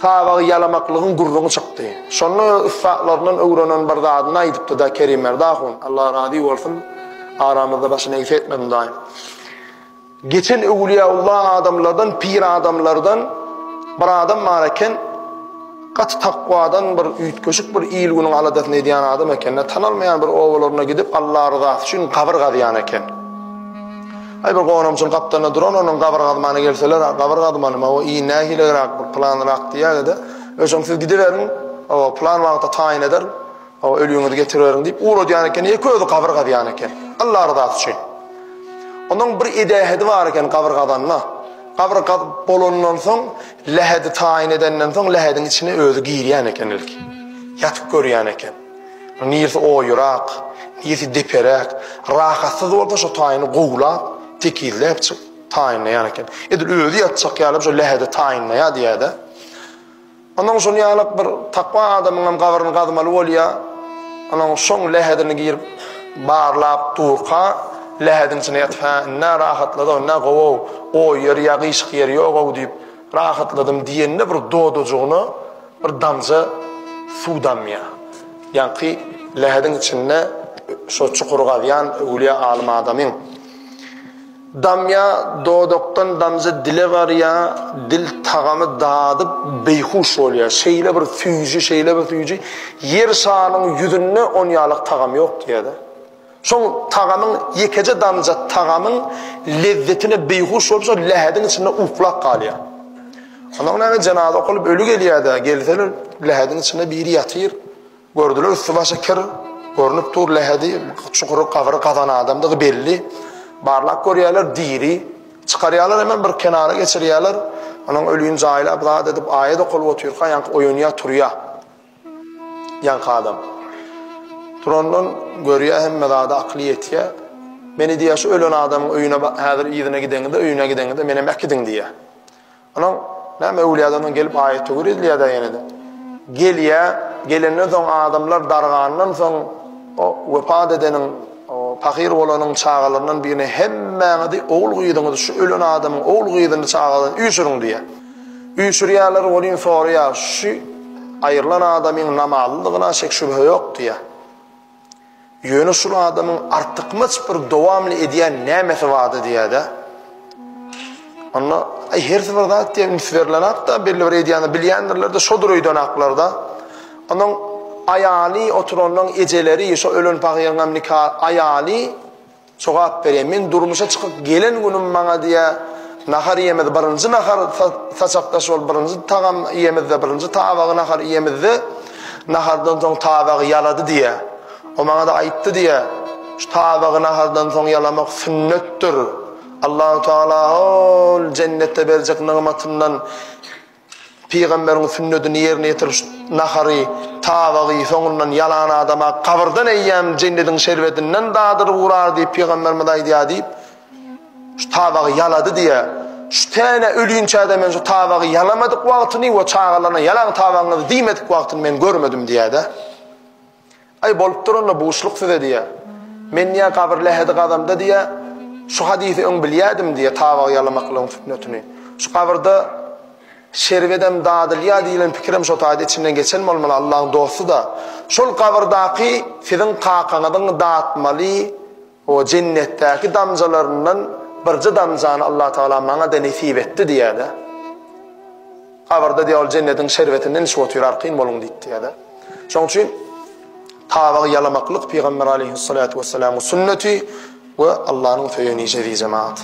tabağı yalamaklığın gurrunu çıktı. Şonu ıffaqlarından öğrenen bir adına aytıptı da Kerim Merdahun. Allah razı olsun. Aramızda başına etmedim daim. Geçen evliyaullah adamlardan, pir adamlardan bir adam var eken kat takvadan bir ütköşük bir iyilgünün aladatını ediyen adam eken, tanalmayan bir oğullarına gidip Allah rızası için kabır qadiyan eken. Ay bir qoğunamçın kaptanı duran, onun kabır qadmanı gelseler, kabır qadmanı o iyi nähilerak bir planlarak diye de, özüm siz gidiverin, o plan vaxta tayin eder, o ölüyünüzü getiriverin deyip, uğru diyan eken, iki özü kabır qadiyan eken, Allah rızası için. Onun bir idehedi var eken kabır qadanına. Kabır bolondan soň lehedi tayin edenden soň lehedin içine özü giyirýän eken ilk. Yatıp görýän eken. Niyesi oýurak, niyesi deperek, rahatsyz bolsa şu taýyny gowlap, tekizlep taýinleýän eken. Edil özü ýatjak ýalyp şu lehedi taýinleýär diýede. Ondan soň ýalyp bir takwa adamyň kabyryny gazmaly bolýar. Ondan soň lehedini giyip barlap durqa lehedin içine yatfa, ne rahatladı, ne govav, o yer yağışık yer yok o deyip rahatladım diyenine bir doğducuğunu bir damcı su damya. Yani lehedin içine şu çukurga diyen evliya alim adamın damya doğduktan damcı dile var ya, dil tağamı dağıdıp beyhuş oluyor. Şeyle bir füyücü, yer sahanın yüzünne on yağlık tağam yok diye de. Son tagamın yekece damca tagamın lezzetine beyhuş olsa lehedin içinde uflak kalıyor. Ondan cenaze okulup ölü geliyor da gelseler lehedin içinde biri yatır. Gördüler üstü başı kır. Görünüp dur lehedi çukuru kavırı kazana adamdığı belli. Barlak görüyorlar diri. Çıkarıyorlar hemen bir kenara geçiriyorlar. Onun ölüyün cahil abla dedip ayet okulup oturuyor. Yankı oyunuya turuyor. Yankı adam. Turandan görüyor hem medada akliyetiye. Beni diye şu ölen adamın öyüne hazır izine gidende mene mekkidin diye. Onun ne mevliyadan gelip ayette görüyor da yine de. Gelenden son adamlar darğandan son o vefat edenin o fakir olanın çağalarından birine hemen oğul gıydığını şu ölen adamın oğul gıydığını çağalarından üsürün diye. Üsürüyorlar onun soruya şu ayrılan adamın namazlılığına şek şüphe yok diye. Yönüsül adamın artıkmıç bir devamlı ediyen nemeti vardı diye de. Onu her sefer diye müsverlenak da belli bir ediyen bilyendirler de şodur dönaklarda. Onun ayali oturanın eceleri şu ölün pakıyanın nikah ayali sokak veremin durmuşa çıkıp gelen günüm bana diye nahar yemedi birinci nahar saçaktaş ol birinci tağam yemedi birinci tavağı nahar yemedi nahardan son tavağı yaladı diye. O bana da ayıttı diye şu tabağı nahardan son yalamak sünnettir. Allah-u Teala ol cennette verecek nimetından Peygamberin sünnetini yerine getirip naharı tabağı sonundan yalan adama kabirden eyyem cennetin şerbetinden dağdır uğrar deyip Peygamberime daydı deyip şu tabağı yaladı diye şu tane ölüyünçe adamın şu tabağı yalamadık vaktini o çağlarına yalan tabağını demedik vaktini ben görmedim diye de. Ay bolup durunla boşluk size diye. Men niye kabir lehedi adamda diye şu hadisi ön bilyadım diye tabağı yalamakla sünnetini. Şu kabirde şervedem dağdılya diyen fikrim şu tadı içinden geçen mi olmalı Allah'ın dostu da. Şol kabirdaki sizin kakanıdın dağıtmalı o cennetteki damcalarından birce damcanı Allah Teala bana da nesip etti diye de. Kabirde diye o cennetin şervetinden şu otur arkayın olun diye de. Şunun için tabağı yalamaklık Peygamber aleyhissalatu vesselam'ın sünneti ve Allah'ın feyni cemaat.